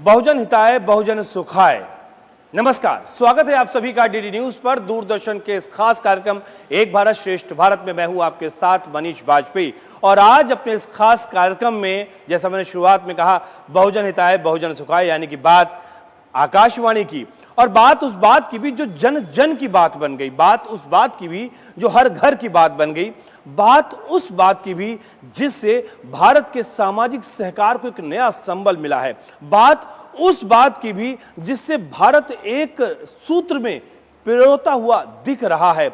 बहुजन हिताय बहुजन सुखाय। नमस्कार, स्वागत है आप सभी का डीडी न्यूज पर दूरदर्शन के इस खास कार्यक्रम एक भारत श्रेष्ठ भारत में। मैं हूं आपके साथ मनीष बाजपेयी और आज अपने इस खास कार्यक्रम में, जैसा मैंने शुरुआत में कहा, बहुजन हिताय बहुजन सुखाय, यानी कि बात आकाशवाणी की और बात उस बात की भी जो जन जन की बात बन गई, बात उस बात की भी जो हर घर की बात बन गई, बात उस बात की भी जिससे भारत के सामाजिक सहकार को एक नया संबल मिला है, बात उस बात की भी जिससे भारत एक सूत्र में पिरोता हुआ दिख रहा है।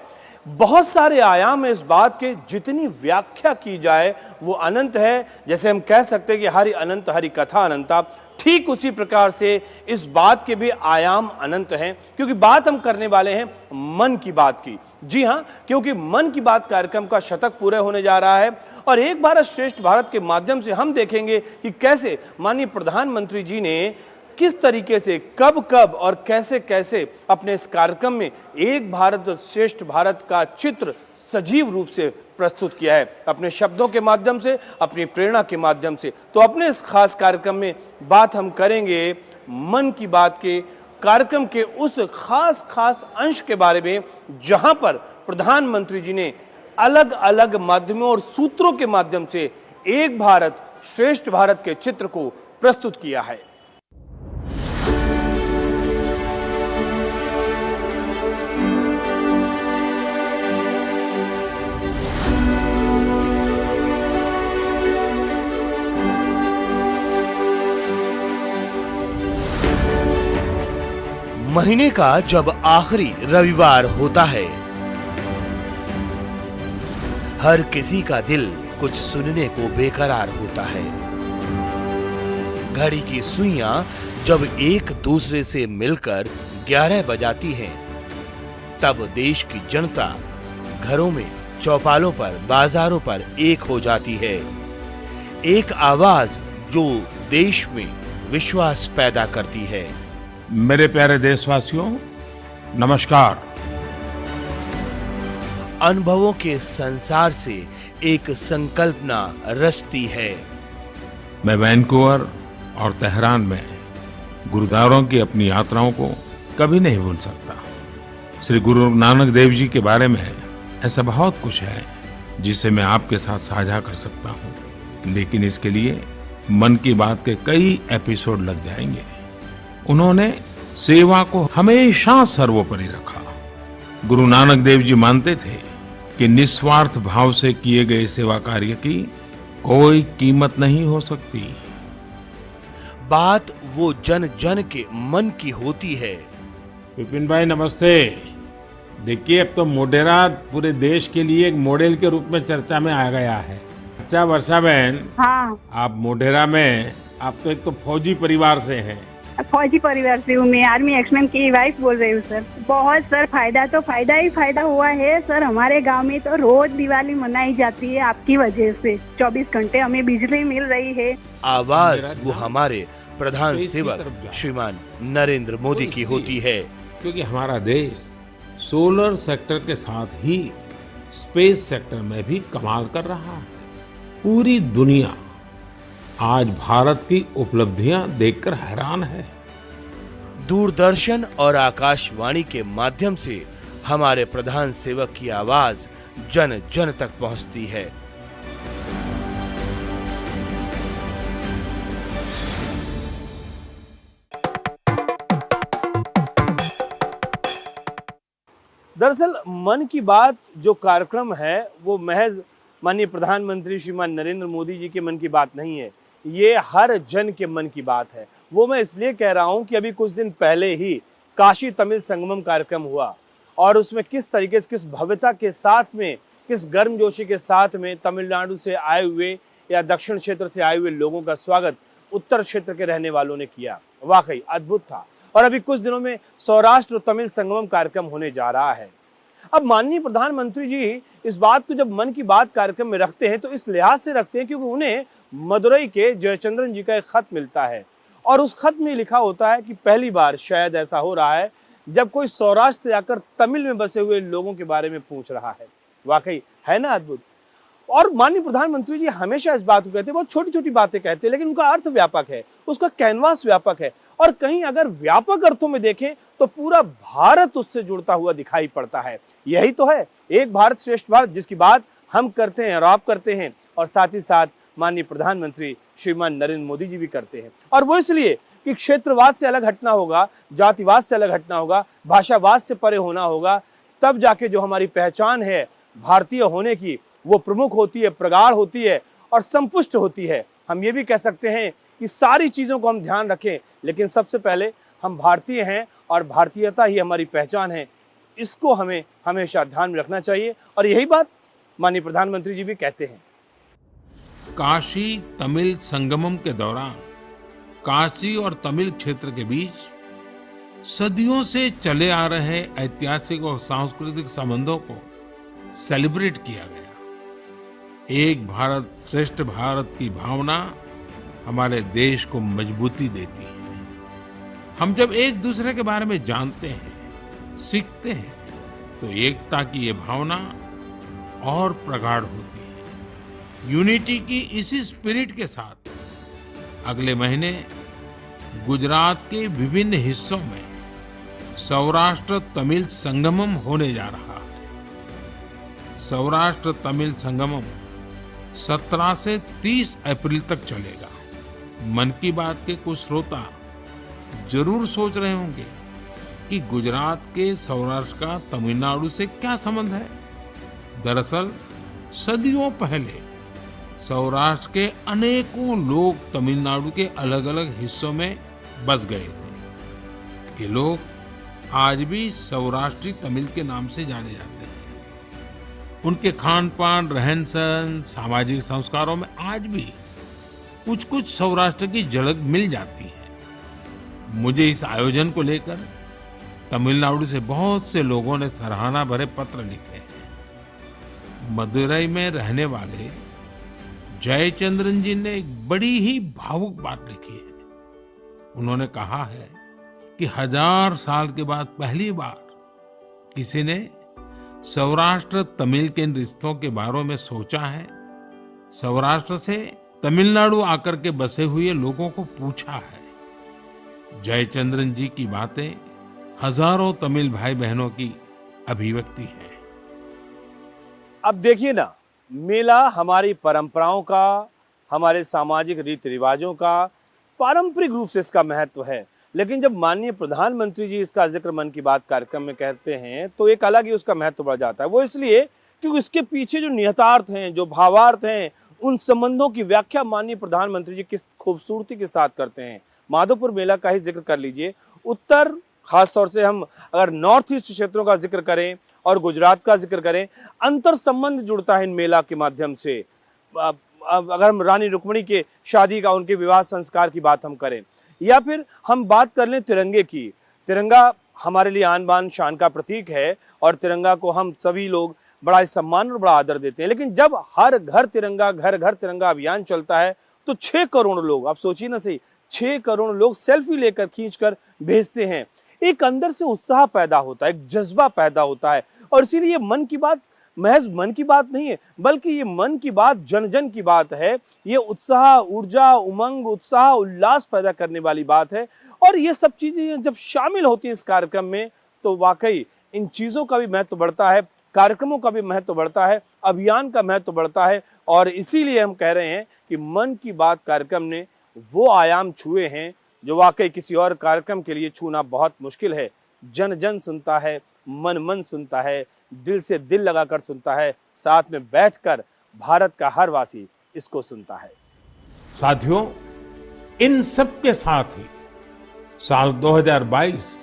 बहुत सारे आयाम है इस बात के, जितनी व्याख्या की जाए वो अनंत है। जैसे हम कह सकते हैं कि हरि अनंत हरि कथा अनंता, ठीक उसी प्रकार से इस बात के भी आयाम अनंत हैं, क्योंकि बात हम करने वाले हैं मन की बात की। जी हां, क्योंकि मन की बात कार्यक्रम का शतक पूरे होने जा रहा है और एक भारत श्रेष्ठ भारत के माध्यम से हम देखेंगे कि कैसे माननीय प्रधानमंत्री जी ने किस तरीके से कब कब और कैसे कैसे अपने इस कार्यक्रम में एक भारत श्रेष्ठ भारत का चित्र सजीव रूप से प्रस्तुत किया है, अपने शब्दों के माध्यम से, अपनी प्रेरणा के माध्यम से। तो अपने इस खास कार्यक्रम में बात हम करेंगे मन की बात के कार्यक्रम के उस खास अंश के बारे में जहां पर प्रधानमंत्री जी ने अलग अलग माध्यमों और सूत्रों के माध्यम से एक भारत श्रेष्ठ भारत के चित्र को प्रस्तुत किया है। महीने का जब आखिरी रविवार होता है, हर किसी का दिल कुछ सुनने को बेकरार होता है। घड़ी की सुइयां जब एक दूसरे से मिलकर 11 बजाती हैं, तब देश की जनता घरों में, चौपालों पर, बाजारों पर एक हो जाती है। एक आवाज जो देश में विश्वास पैदा करती है। मेरे प्यारे देशवासियों, नमस्कार। अनुभवों के संसार से एक संकल्पना रचती है। मैं वैनकूवर और तेहरान में गुरुद्वारों की अपनी यात्राओं को कभी नहीं भूल सकता। श्री गुरु नानक देव जी के बारे में ऐसा बहुत कुछ है जिसे मैं आपके साथ साझा कर सकता हूँ, लेकिन इसके लिए मन की बात के कई एपिसोड लग जाएंगे। उन्होंने सेवा को हमेशा सर्वोपरि रखा। गुरु नानक देव जी मानते थे कि निस्वार्थ भाव से किए गए सेवा कार्य की कोई कीमत नहीं हो सकती। बात वो जन जन के मन की होती है। विपिन भाई नमस्ते। देखिए, अब तो मोढेरा पूरे देश के लिए एक मॉडल के रूप में चर्चा में आ गया है। अच्छा वर्षा बहन, हाँ, आप मोढेरा में, आप तो एक तो फौजी परिवार से हैं। फौजी परिवार से हूँ मैं, आर्मी एक्समैन की वाइफ बोल रही हूँ सर। बहुत सर फायदा ही फायदा हुआ है सर। हमारे गांव में तो रोज दिवाली मनाई जाती है आपकी वजह से। 24 घंटे हमें बिजली मिल रही है। आवाज वो हमारे प्रधान सेवक श्रीमान नरेंद्र मोदी की होती है, क्योंकि हमारा देश सोलर सेक्टर के साथ ही स्पेस सेक्टर में भी कमाल कर रहा है। पूरी दुनिया आज भारत की उपलब्धियां देखकर हैरान है। दूरदर्शन और आकाशवाणी के माध्यम से हमारे प्रधान सेवक की आवाज जन जन तक पहुंचती है। दरअसल मन की बात जो कार्यक्रम है वो महज माननीय प्रधानमंत्री श्रीमान नरेंद्र मोदी जी के मन की बात नहीं है, ये हर जन के मन की बात है। वो मैं इसलिए कह रहा हूं कि अभी कुछ दिन पहले ही काशी तमिल संगमम कार्यक्रम हुआ और उसमें किस तरीके से, किस भव्यता के साथ में, किस गर्मजोशी के साथ में तमिलनाडु से आए हुए या दक्षिण क्षेत्र से आए हुए लोगों का स्वागत उत्तर क्षेत्र के रहने वालों ने किया। वाकई अद्भुत था। और अभी कुछ दिनों में सौराष्ट्र और तमिल संगमम कार्यक्रम होने जा रहा है। अब माननीय प्रधानमंत्री जी इस बात को जब मन की बात कार्यक्रम में रखते हैं तो इस लिहाज से रखते हैं क्योंकि उन्हें मदुरई के जयचंद्रन जी का एक खत मिलता है और उस खत में लिखा होता है कि पहली बार शायद ऐसा हो रहा है जब कोई सौराष्ट्र से आकर तमिल में बसे हुए लोगों के बारे में पूछ रहा है। वाकई है ना अद्भुत। और माननीय प्रधानमंत्री जी हमेशा इस बात को कहते हैं, बहुत छोटी छोटी बातें कहते हैं, लेकिन उनका अर्थ व्यापक है, उसका कैनवास व्यापक है। और कहीं अगर व्यापक अर्थों में देखें तो पूरा भारत उससे जुड़ता हुआ दिखाई पड़ता है। यही तो है एक भारत श्रेष्ठ भारत, जिसकी बात हम करते हैं और आप करते हैं, और साथ ही साथ माननीय प्रधानमंत्री श्रीमान नरेंद्र मोदी जी भी करते हैं। और वो इसलिए कि क्षेत्रवाद से अलग हटना होगा, जातिवाद से अलग हटना होगा, भाषावाद से परे होना होगा, तब जाके जो हमारी पहचान है भारतीय होने की वो प्रमुख होती है, प्रगाढ़ होती है और संपुष्ट होती है। हम ये भी कह सकते हैं कि सारी चीजों को हम ध्यान रखें, लेकिन सबसे पहले हम भारतीय हैं और भारतीयता ही हमारी पहचान है। इसको हमें हमेशा ध्यान में रखना चाहिए और यही बात माननीय प्रधानमंत्री जी भी कहते हैं। काशी तमिल संगमम के दौरान काशी और तमिल क्षेत्र के बीच सदियों से चले आ रहे ऐतिहासिक और सांस्कृतिक संबंधों को सेलिब्रेट किया गया। एक भारत श्रेष्ठ भारत की भावना हमारे देश को मजबूती देती है। हम जब एक दूसरे के बारे में जानते हैं, सीखते हैं, तो एकता की ये भावना और प्रगाढ़ होती है। यूनिटी की इसी स्पिरिट के साथ अगले महीने गुजरात के विभिन्न हिस्सों में सौराष्ट्र तमिल संगमम होने जा रहा है। सौराष्ट्र तमिल संगमम 17 से 30 अप्रैल तक चलेगा। मन की बात के कुछ श्रोता जरूर सोच रहे होंगे कि गुजरात के सौराष्ट्र का तमिलनाडु से क्या संबंध है। दरअसल सदियों पहले सौराष्ट्र के अनेकों लोग तमिलनाडु के अलग अलग हिस्सों में बस गए थे। ये लोग आज भी सौराष्ट्री तमिल के नाम से जाने जाते हैं। उनके खान पान, रहन सहन, सामाजिक संस्कारों में आज भी कुछ कुछ सौराष्ट्र की झलक मिल जाती है। मुझे इस आयोजन को लेकर तमिलनाडु से बहुत से लोगों ने सराहना भरे पत्र लिखे हैं। मदुरई में रहने वाले जयचंद्रन जी ने एक बड़ी ही भावुक बात लिखी है। उन्होंने कहा है कि 1000 साल के बाद पहली बार किसी ने सौराष्ट्र तमिल के रिश्तों के बारे में सोचा है। सौराष्ट्र से तमिलनाडु आकर के बसे हुए लोगों को पूछा है। जयचंद्रन जी की बातें हजारों तमिल भाई बहनों की अभिव्यक्ति है। अब देखिए ना, मेला हमारी परंपराओं का, हमारे सामाजिक रीति रिवाजों का पारंपरिक रूप से इसका महत्व है, लेकिन जब माननीय प्रधानमंत्री जी इसका जिक्र मन की बात कार्यक्रम में कहते हैं तो एक अलग ही उसका महत्व बढ़ जाता है। वो इसलिए कि इसके पीछे जो निहितार्थ हैं, जो भावार्थ हैं, उन संबंधों की व्याख्या माननीय प्रधानमंत्री जी किस खूबसूरती के साथ करते हैं। माधोपुर मेला का ही जिक्र कर लीजिए। उत्तर, खासतौर से हम अगर नॉर्थ ईस्ट क्षेत्रों का जिक्र करें और गुजरात का जिक्र करें, अंतर संबंध जुड़ता है इन मेला के माध्यम से। अगर हम रानी रुक्मिणी के शादी का, उनके विवाह संस्कार की बात हम करें, या फिर हम बात कर लें तिरंगे की। तिरंगा हमारे लिए आन बान शान का प्रतीक है और तिरंगा को हम सभी लोग बड़ा सम्मान और बड़ा आदर देते हैं। लेकिन जब हर घर तिरंगा, घर घर तिरंगा अभियान चलता है तो 6 करोड़ लोग, आप सोचिए ना सही, 6 करोड़ लोग सेल्फी लेकर खींचकर भेजते हैं। एक अंदर से उत्साह पैदा होता है, एक जज्बा पैदा होता है। और इसीलिए मन की बात महज मन की बात नहीं है, बल्कि ये मन की बात जन जन की बात है। ये उत्साह, ऊर्जा, उमंग, उत्साह, उल्लास पैदा करने वाली बात है। और ये सब चीजें जब शामिल होती हैं इस कार्यक्रम में तो वाकई इन चीजों का भी महत्व बढ़ता है, कार्यक्रमों का भी महत्व बढ़ता है, अभियान का महत्व बढ़ता है। और इसीलिए हम कह रहे हैं कि मन की बात कार्यक्रम ने वो आयाम छुए हैं जो वाकई किसी और कार्यक्रम के लिए छूना बहुत मुश्किल है। जन जन सुनता है, मन मन सुनता है, दिल से दिल लगाकर सुनता है, साथ में बैठकर भारत का हर वासी इसको सुनता है। साथियों, इन सब के साथ ही साल 2022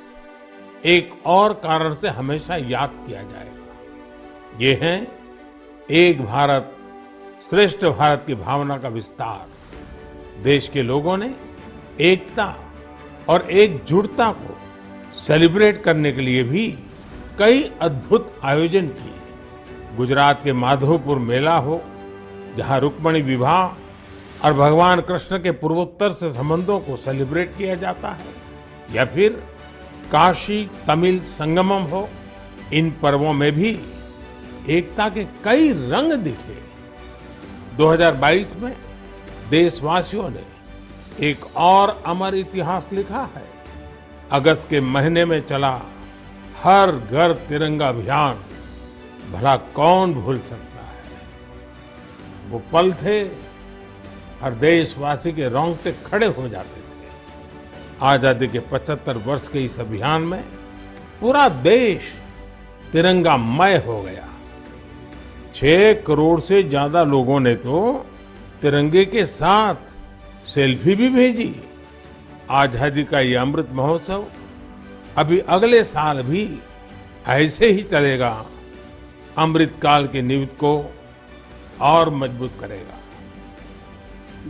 एक और कारण से हमेशा याद किया जाएगा। ये है एक भारत श्रेष्ठ भारत की भावना का विस्तार। देश के लोगों ने एकता और एकजुटता को सेलिब्रेट करने के लिए भी कई अद्भुत आयोजन किए। गुजरात के माधोपुर मेला हो, जहां रुक्मिणी विवाह और भगवान कृष्ण के पूर्वोत्तर से संबंधों को सेलिब्रेट किया जाता है, या फिर काशी तमिल संगमम हो, इन पर्वों में भी एकता के कई रंग दिखे। 2022 में देशवासियों ने एक और अमर इतिहास लिखा है। अगस्त के महीने में चला हर घर तिरंगा अभियान भला कौन भूल सकता है। वो पल थे हर देशवासी के रोंगटे खड़े हो जाते थे। आजादी के 75 वर्ष के इस अभियान में पूरा देश तिरंगामय हो गया। 6 करोड़ से ज्यादा लोगों ने तो तिरंगे के साथ सेल्फी भी भेजी। आजादी का ये अमृत महोत्सव अभी अगले साल भी ऐसे ही चलेगा। अमृत काल की नींव को और मजबूत करेगा।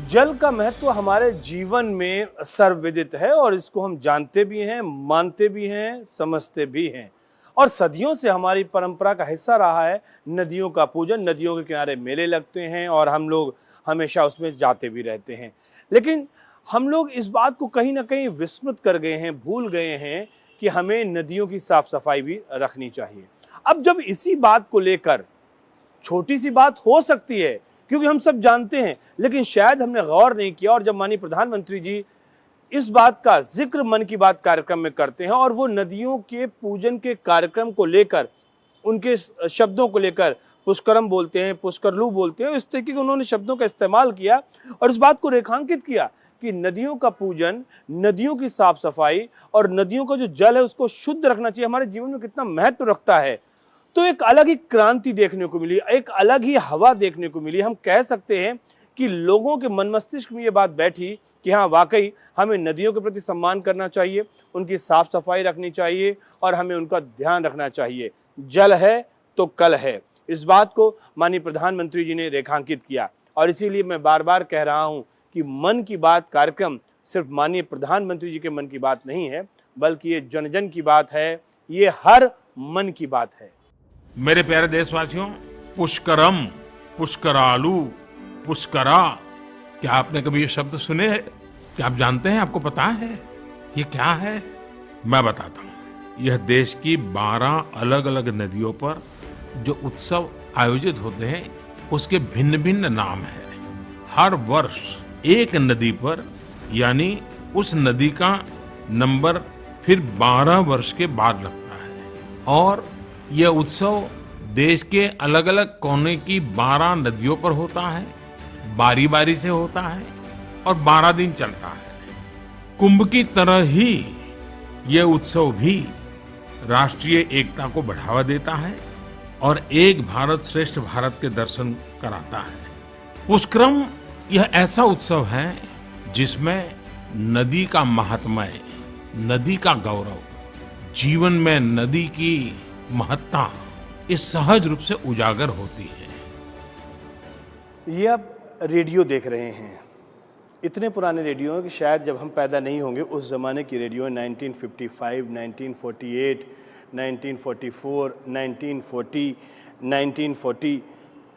जल का महत्व हमारे जीवन में सर्वविदित है और इसको हम जानते भी हैं, मानते भी हैं, समझते भी हैं। और सदियों से हमारी परंपरा का हिस्सा रहा है नदियों का पूजन। नदियों के किनारे मेले लगते हैं और हम लोग हमेशा उसमें जाते भी रहते हैं। लेकिन हम लोग इस बात को कहीं ना कहीं विस्मृत कर गए हैं, भूल गए हैं कि हमें नदियों की साफ सफाई भी रखनी चाहिए। अब जब इसी बात को लेकर छोटी सी बात हो सकती है क्योंकि हम सब जानते हैं, लेकिन शायद हमने गौर नहीं किया। और जब माननीय प्रधानमंत्री जी इस बात का जिक्र मन की बात कार्यक्रम में करते हैं और वो नदियों के पूजन के कार्यक्रम को लेकर, उनके शब्दों को लेकर पुष्करम बोलते हैं, पुष्करलू बोलते हैं, इस तरीके के उन्होंने शब्दों का इस्तेमाल किया और इस बात को रेखांकित किया कि नदियों का पूजन, नदियों की साफ सफाई और नदियों का जो जल है उसको शुद्ध रखना चाहिए, हमारे जीवन में कितना महत्व रखता है। तो एक अलग ही क्रांति देखने को मिली, एक अलग ही हवा देखने को मिली। हम कह सकते हैं कि लोगों के मन मस्तिष्क में ये बात बैठी कि हाँ, वाकई हमें नदियों के प्रति सम्मान करना चाहिए, उनकी साफ सफाई रखनी चाहिए और हमें उनका ध्यान रखना चाहिए। जल है तो कल है, इस बात को माननीय प्रधानमंत्री जी ने रेखांकित किया। और इसीलिए मैं बार बार कह रहा हूं कि मन की बात कार्यक्रम सिर्फ माननीय प्रधानमंत्री जी के मन की बात नहीं है, बल्कि ये जन जन की बात है, ये हर मन की बात है। मेरे प्यारे देशवासियों, पुष्करम, पुष्करालू, पुष्करा, क्या आपने कभी ये शब्द सुने हैं? क्या आप जानते हैं? आपको पता है ये क्या है? मैं बताता हूँ। यह देश की 12 अलग अलग नदियों पर जो उत्सव आयोजित होते हैं उसके भिन्न भिन्न नाम है। हर वर्ष एक नदी पर, यानी उस नदी का नंबर फिर 12 वर्ष के बाद लगता है और यह उत्सव देश के अलग अलग कोने की 12 नदियों पर होता है, बारी बारी से होता है और 12 दिन चलता है। कुंभ की तरह ही यह उत्सव भी राष्ट्रीय एकता को बढ़ावा देता है और एक भारत श्रेष्ठ भारत के दर्शन कराता है। पुष्करम यह ऐसा उत्सव है जिसमें नदी का महात्म्य, नदी का गौरव, जीवन में नदी की महत्ता इस सहज रूप से उजागर होती है। ये आप रेडियो देख रहे हैं, इतने पुराने रेडियो हैं कि शायद जब हम पैदा नहीं होंगे उस ज़माने की रेडियो 1955, 1948, 1944, 1940, 1940,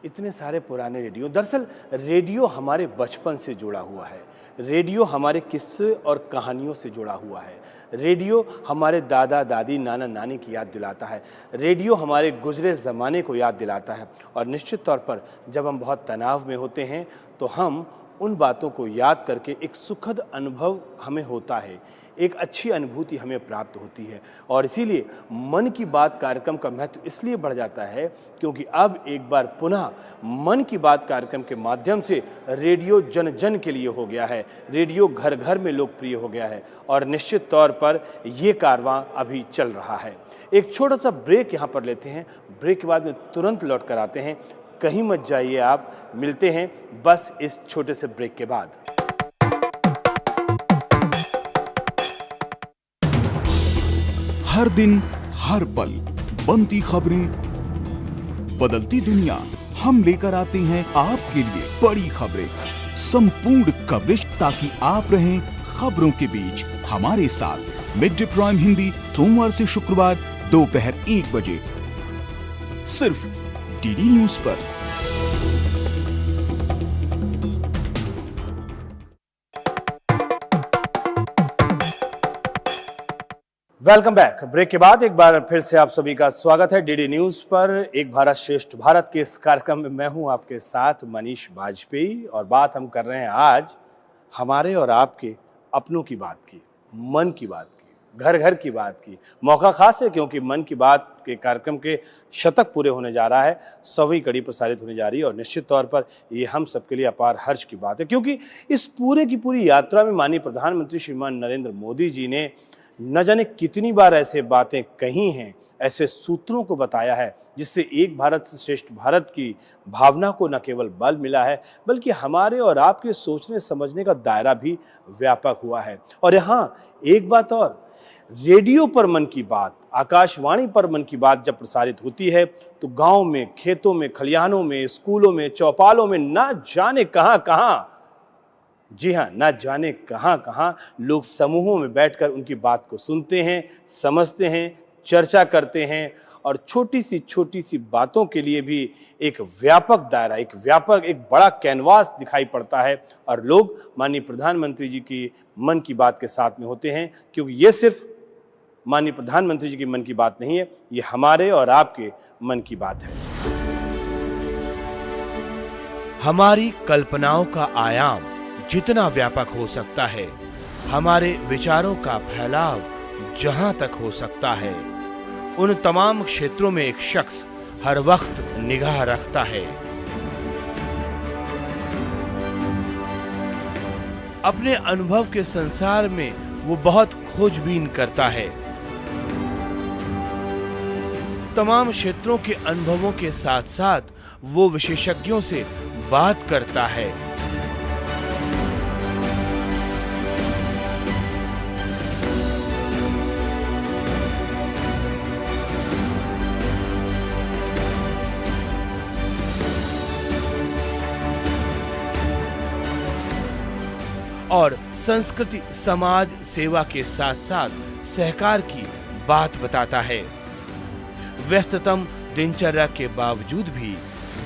इतने सारे पुराने रेडियो। दरअसल रेडियो हमारे बचपन से जुड़ा हुआ है, रेडियो हमारे किस्से और कहानियों से जुड़ा हुआ है, रेडियो हमारे दादा दादी नाना नानी की याद दिलाता है, रेडियो हमारे गुजरे ज़माने को याद दिलाता है। और निश्चित तौर पर जब हम बहुत तनाव में होते हैं तो हम उन बातों को याद करके एक सुखद अनुभव हमें होता है, एक अच्छी अनुभूति हमें प्राप्त होती है। और इसीलिए मन की बात कार्यक्रम का महत्व इसलिए बढ़ जाता है क्योंकि अब एक बार पुनः मन की बात कार्यक्रम के माध्यम से रेडियो जन जन के लिए हो गया है, रेडियो घर घर में लोकप्रिय हो गया है और निश्चित तौर पर ये कारवां अभी चल रहा है। एक छोटा सा ब्रेक यहाँ पर लेते हैं, ब्रेक के बाद में तुरंत लौट कर आते हैं। कहीं मत जाइए आप, मिलते हैं बस इस छोटे से ब्रेक के बाद। हर दिन हर पल बनती खबरें, बदलती दुनिया, हम लेकर आते हैं आपके लिए बड़ी खबरें, संपूर्ण कवरेज ताकि आप रहें खबरों के बीच हमारे साथ। मिड डे प्राइम हिंदी सोमवार से शुक्रवार दोपहर 1 बजे सिर्फ डीडी न्यूज पर। Welcome back. ब्रेक के बाद एक बार फिर से आप सभी का स्वागत है डीडी न्यूज पर एक भारत श्रेष्ठ भारत के इस कार्यक्रम में। मैं हूं आपके साथ मनीष बाजपेयी और बात हम कर रहे हैं आज हमारे और आपके अपनों की बात की, मन की बात की, घर घर की बात की। मौका खास है क्योंकि मन की बात के कार्यक्रम के शतक पूरे होने जा रहा है, 100वीं कड़ी प्रसारित होने जा रही है और निश्चित तौर पर ये हम सबके लिए अपार हर्ष की बात है क्योंकि इस पूरे की पूरी यात्रा में माननीय प्रधानमंत्री श्रीमान नरेंद्र मोदी जी ने न जाने कितनी बार ऐसे बातें कही हैं, ऐसे सूत्रों को बताया है जिससे एक भारत श्रेष्ठ भारत की भावना को न केवल बल मिला है बल्कि हमारे और आपके सोचने समझने का दायरा भी व्यापक हुआ है। और यहाँ एक बात और, रेडियो पर मन की बात, आकाशवाणी पर मन की बात जब प्रसारित होती है तो गांव में, खेतों में, खलिहानों में, स्कूलों में, चौपालों में ना जाने कहाँ, जी हाँ, ना जाने कहाँ लोग समूहों में बैठकर उनकी बात को सुनते हैं, समझते हैं, चर्चा करते हैं और छोटी सी बातों के लिए भी एक व्यापक दायरा, एक बड़ा कैनवास दिखाई पड़ता है और लोग माननीय प्रधानमंत्री जी की मन की बात के साथ में होते हैं क्योंकि ये सिर्फ माननीय प्रधानमंत्री जी की मन की बात नहीं है, ये हमारे और आपके मन की बात है। हमारी कल्पनाओं का आयाम जितना व्यापक हो सकता है, हमारे विचारों का फैलाव जहां तक हो सकता है, उन तमाम क्षेत्रों में एक शख्स हर वक्त निगाह रखता है। अपने अनुभव के संसार में वो बहुत खोजबीन करता है। तमाम क्षेत्रों के अनुभवों के साथ साथ वो विशेषज्ञों से बात करता है। और संस्कृति समाज सेवा के साथ साथ सहकार की बात बताता है। व्यस्ततम दिनचर्या के बावजूद भी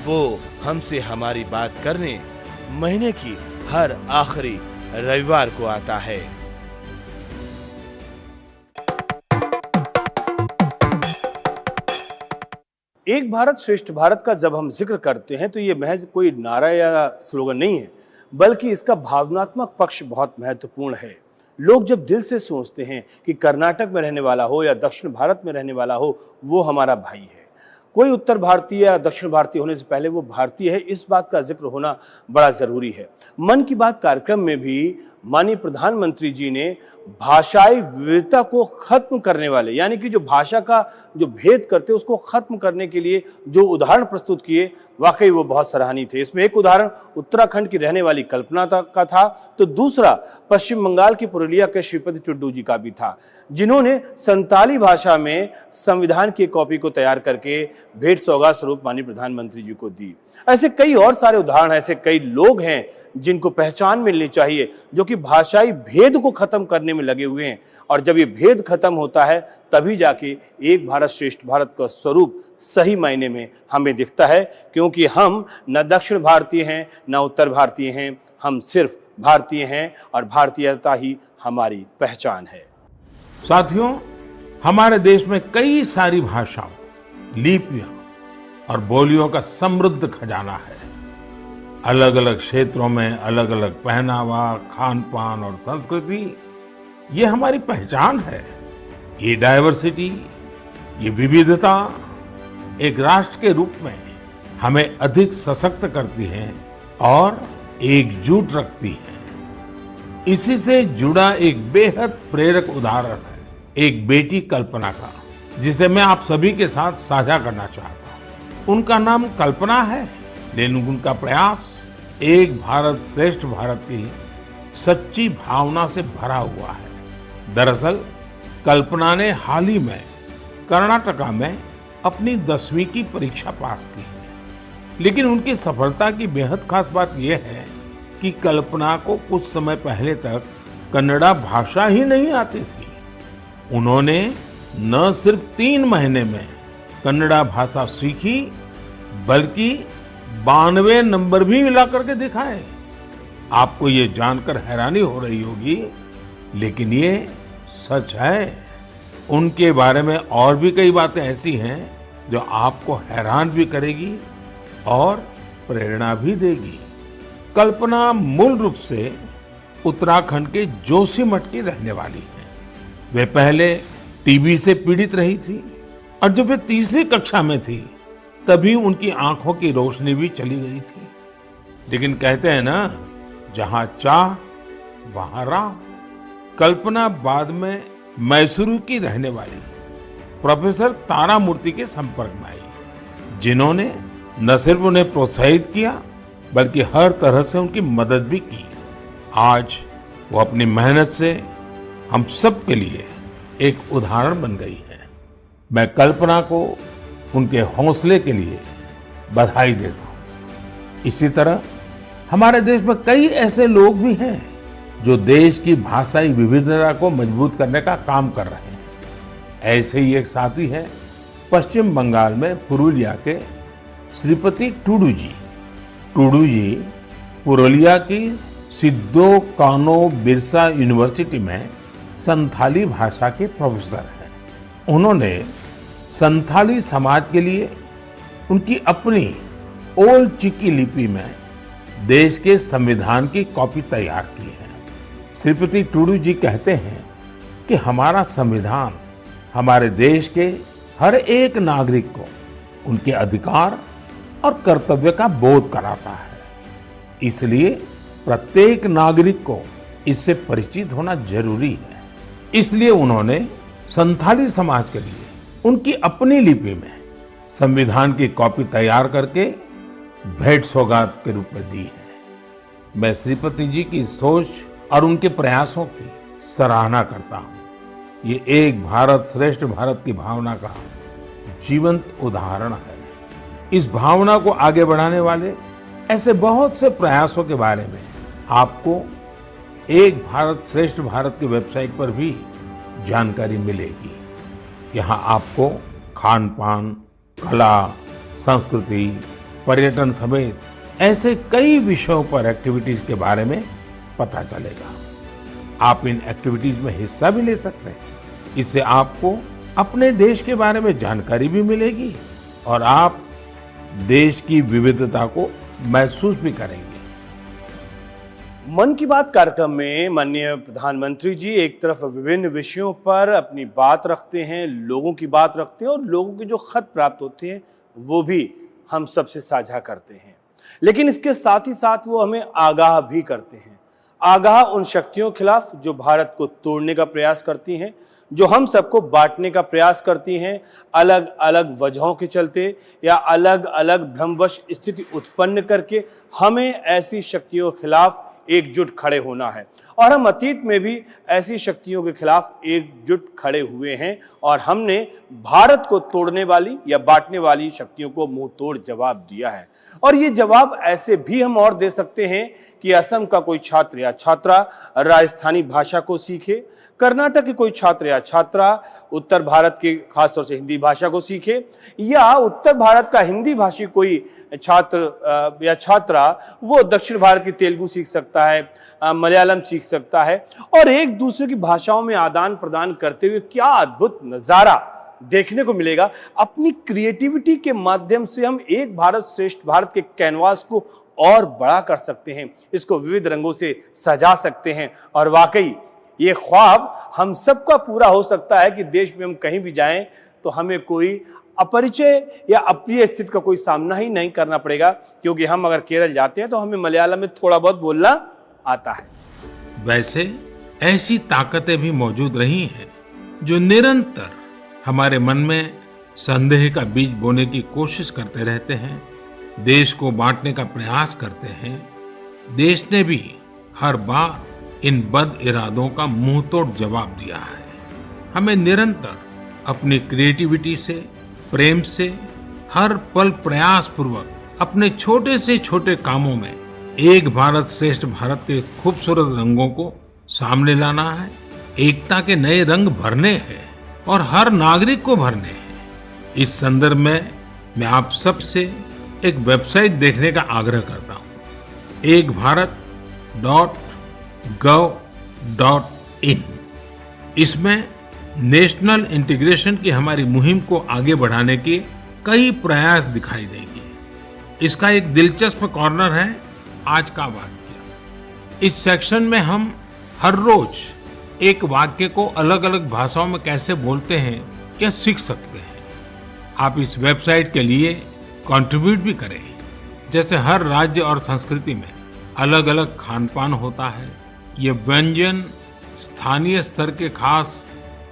वो हमसे हमारी बात करने महीने की हर आखिरी रविवार को आता है। एक भारत श्रेष्ठ भारत का जब हम जिक्र करते हैं तो ये महज कोई नारा या स्लोगन नहीं है बल्कि इसका भावनात्मक पक्ष बहुत महत्वपूर्ण है। लोग जब दिल से सोचते हैं कि कर्नाटक में रहने वाला हो या दक्षिण भारत में रहने वाला हो वो हमारा भाई है, कोई उत्तर भारतीय या दक्षिण भारतीय होने से पहले वो भारतीय है, इस बात का जिक्र होना बड़ा जरूरी है। मन की बात कार्यक्रम में भी माननीय प्रधानमंत्री जी ने भाषाई विविधता को खत्म करने वाले, यानी कि जो भाषा का जो भेद करते उसको खत्म करने के लिए जो उदाहरण प्रस्तुत किए, वाकई वो बहुत सराहनीय थे। इसमें एक उदाहरण उत्तराखंड की रहने वाली कल्पना का था तो दूसरा पश्चिम बंगाल की पुरुलिया के श्रीपति टुड्डू जी का भी था, जिन्होंने संताली भाषा में संविधान की कॉपी को तैयार करके भेंट सौगात स्वरूप माननीय प्रधानमंत्री जी को दी। ऐसे कई और सारे उदाहरण, ऐसे कई लोग हैं जिनको पहचान मिलनी चाहिए जो कि भाषाई भेद को खत्म करने में लगे हुए हैं और जब ये भेद खत्म होता है तभी जाके एक भारत श्रेष्ठ भारत का स्वरूप सही मायने में हमें दिखता है क्योंकि हम न दक्षिण भारतीय हैं न उत्तर भारतीय हैं, हम सिर्फ भारतीय हैं और भारतीयता ही हमारी पहचान है। साथियों, हमारे देश में कई सारी भाषाओं, लिपियां और बोलियों का समृद्ध खजाना है। अलग अलग क्षेत्रों में अलग अलग पहनावा, खान पान और संस्कृति, ये हमारी पहचान है। ये डाइवर्सिटी, ये विविधता एक राष्ट्र के रूप में हमें अधिक सशक्त करती है और एकजुट रखती है। इसी से जुड़ा एक बेहद प्रेरक उदाहरण है एक बेटी कल्पना का, जिसे मैं आप सभी के साथ साझा करना चाहता हूँ। उनका नाम कल्पना है, लेकिन उनका प्रयास एक भारत श्रेष्ठ भारत की सच्ची भावना से भरा हुआ है। दरअसल कल्पना ने हाल ही में कर्नाटका में अपनी 10वीं की परीक्षा पास की है। लेकिन उनकी सफलता की बेहद खास बात यह है कि कल्पना को कुछ समय पहले तक कन्नड़ा भाषा ही नहीं आती थी। उन्होंने न सिर्फ 3 महीने में कन्नड़ा भाषा सीखी बल्कि 92 नंबर भी मिला करके दिखाए। आपको ये जानकर हैरानी हो रही होगी, लेकिन ये सच है। उनके बारे में और भी कई बातें ऐसी हैं जो आपको हैरान भी करेगी और प्रेरणा भी देगी। कल्पना मूल रूप से उत्तराखंड के जोशीमठ की रहने वाली है। वे पहले टीबी से पीड़ित रही थी और जब वे तीसरी कक्षा में थी तभी उनकी आंखों की रोशनी भी चली गई थी। लेकिन कहते हैं ना, जहां चाह वहां राह। कल्पना बाद में मैसूरू की रहने वाली प्रोफेसर तारामूर्ति के संपर्क में आई, जिन्होंने न सिर्फ उन्हें प्रोत्साहित किया बल्कि हर तरह से उनकी मदद भी की। आज वो अपनी मेहनत से हम सब के लिए एक उदाहरण बन गई है। मैं कल्पना को उनके हौसले के लिए बधाई देता हूँ। इसी तरह हमारे देश में कई ऐसे लोग भी हैं जो देश की भाषाई विविधता को मजबूत करने का काम कर रहे हैं। ऐसे ही एक साथी है पश्चिम बंगाल में पुरुलिया के श्रीपति टूडू जी। टूडू जी पुरुलिया की सिद्धो कानो बिरसा यूनिवर्सिटी में संथाली भाषा के प्रोफेसर हैं। उन्होंने संथाली समाज के लिए उनकी अपनी ओल चिकी लिपि में देश के संविधान की कॉपी तैयार की है। श्रीपति टूडू जी कहते हैं कि हमारा संविधान हमारे देश के हर एक नागरिक को उनके अधिकार और कर्तव्य का बोध कराता है। इसलिए प्रत्येक नागरिक को इससे परिचित होना जरूरी है। इसलिए उन्होंने संथाली समाज के लिए उनकी अपनी लिपि में संविधान की कॉपी तैयार करके भेंट सौगात के रूप में दी है। मैं श्रीपति जी की सोच और उनके प्रयासों की सराहना करता हूँ। ये एक भारत श्रेष्ठ भारत की भावना का जीवंत उदाहरण है। इस भावना को आगे बढ़ाने वाले ऐसे बहुत से प्रयासों के बारे में आपको एक भारत श्रेष्ठ भारत की वेबसाइट पर भी जानकारी मिलेगी। यहाँ आपको खान पान, कला, संस्कृति, पर्यटन समेत ऐसे कई विषयों पर एक्टिविटीज के बारे में पता चलेगा। आप इन एक्टिविटीज में हिस्सा भी ले सकते हैं। इससे आपको अपने देश के बारे में जानकारी भी मिलेगी और आप देश की विविधता को महसूस भी करेंगे। मन की बात कार्यक्रम में माननीय प्रधानमंत्री जी एक तरफ विभिन्न विषयों पर अपनी बात रखते हैं, लोगों की बात रखते हैं और लोगों के जो खत प्राप्त होते हैं वो भी हम सबसे साझा करते हैं। लेकिन इसके साथ ही साथ वो हमें आगाह भी करते हैं, आगाह उन शक्तियों के खिलाफ जो भारत को तोड़ने का प्रयास करती हैं, जो हम सबको बांटने का प्रयास करती हैं, अलग अलग वजहों के चलते या अलग अलग भ्रमवश स्थिति उत्पन्न करके हमें ऐसी शक्तियों के खिलाफ एकजुट खड़े होना है। और हम अतीत में भी ऐसी शक्तियों के खिलाफ एकजुट खड़े हुए हैं और हमने भारत को तोड़ने वाली या बांटने वाली शक्तियों को मुंह तोड़ जवाब दिया है। और ये जवाब ऐसे भी हम और दे सकते हैं कि असम का कोई छात्र या छात्रा राजस्थानी भाषा को सीखे, कर्नाटक के कोई छात्र या छात्रा उत्तर भारत के खासतौर से हिंदी भाषा को सीखे, या उत्तर भारत का हिंदी भाषी कोई छात्र या छात्रा वो दक्षिण भारत की तेलुगु सीख सकता है, मलयालम सीख सकता है और एक दूसरे की भाषाओं में आदान प्रदान करते हुए क्या अद्भुत नजारा देखने को मिलेगा। अपनी क्रिएटिविटी के माध्यम से हम एक भारत श्रेष्ठ भारत के कैनवास को और बड़ा कर सकते हैं, इसको विविध रंगों से सजा सकते हैं और वाकई ये ख्वाब हम सबका पूरा हो सकता है कि देश में हम कहीं भी जाएं तो हमें कोई अपरिचय या अप्रिय स्थिति का कोई सामना ही नहीं करना पड़ेगा, क्योंकि हम अगर केरल जाते हैं तो हमें मलयालम में थोड़ा बहुत बोलना आता है। वैसे ऐसी ताकतें भी मौजूद रही हैं जो निरंतर हमारे मन में संदेह का बीज बोने की कोशिश करते रहते हैं, देश को बांटने का प्रयास करते हैं। देश ने भी हर बार इन बद इरादों का मुंहतोड़ जवाब दिया है। हमें निरंतर अपनी क्रिएटिविटी से, प्रेम से, हर पल प्रयास पूर्वक अपने छोटे से छोटे कामों में एक भारत श्रेष्ठ भारत के खूबसूरत रंगों को सामने लाना है, एकता के नए रंग भरने हैं और हर नागरिक को भरने हैं। इस संदर्भ में मैं आप सबसे एक वेबसाइट देखने का आग्रह करता हूँ, ekbharat.gov.in। इसमें नेशनल इंटीग्रेशन की हमारी मुहिम को आगे बढ़ाने के कई प्रयास दिखाई देंगे। इसका एक दिलचस्प कॉर्नर है आज का वाक्य। इस सेक्शन में हम हर रोज एक वाक्य को अलग अलग भाषाओं में कैसे बोलते हैं क्या सीख सकते हैं। आप इस वेबसाइट के लिए कंट्रीब्यूट भी करें। जैसे हर राज्य और संस्कृति में अलग अलग खान पान होता है, ये व्यंजन स्थानीय स्तर के खास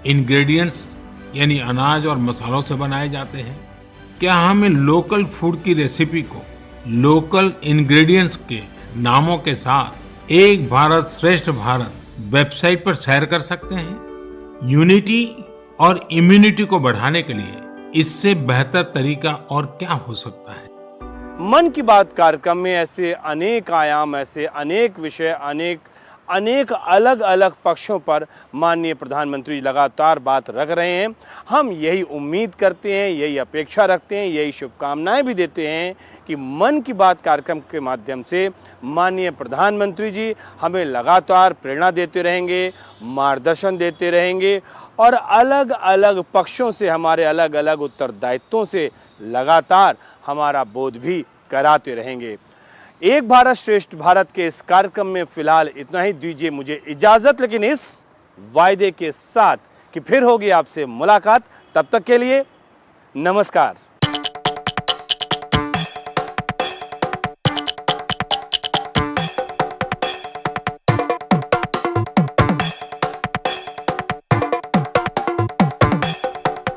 इंग्रेडिएंट्स यानी अनाज और मसालों से बनाए जाते हैं। क्या हम इन लोकल फूड की रेसिपी को लोकल इंग्रेडिएंट्स के नामों के साथ एक भारत श्रेष्ठ भारत वेबसाइट पर शेयर कर सकते हैं। यूनिटी और इम्यूनिटी को बढ़ाने के लिए इससे बेहतर तरीका और क्या हो सकता है। मन की बात कार्यक्रम में ऐसे अनेक आयाम, ऐसे अनेक विषय, अनेक अलग अलग पक्षों पर माननीय प्रधानमंत्री लगातार बात रख रहे हैं। हम यही उम्मीद करते हैं, यही अपेक्षा रखते हैं, यही शुभकामनाएं भी देते हैं कि मन की बात कार्यक्रम के माध्यम से माननीय प्रधानमंत्री जी हमें लगातार प्रेरणा देते रहेंगे, मार्गदर्शन देते रहेंगे और अलग अलग पक्षों से, हमारे अलग अलग उत्तरदायित्वों से लगातार हमारा बोध भी कराते रहेंगे। एक भारत श्रेष्ठ भारत के इस कार्यक्रम में फिलहाल इतना ही। दीजिए मुझे इजाजत, लेकिन इस वायदे के साथ कि फिर होगी आपसे मुलाकात। तब तक के लिए नमस्कार।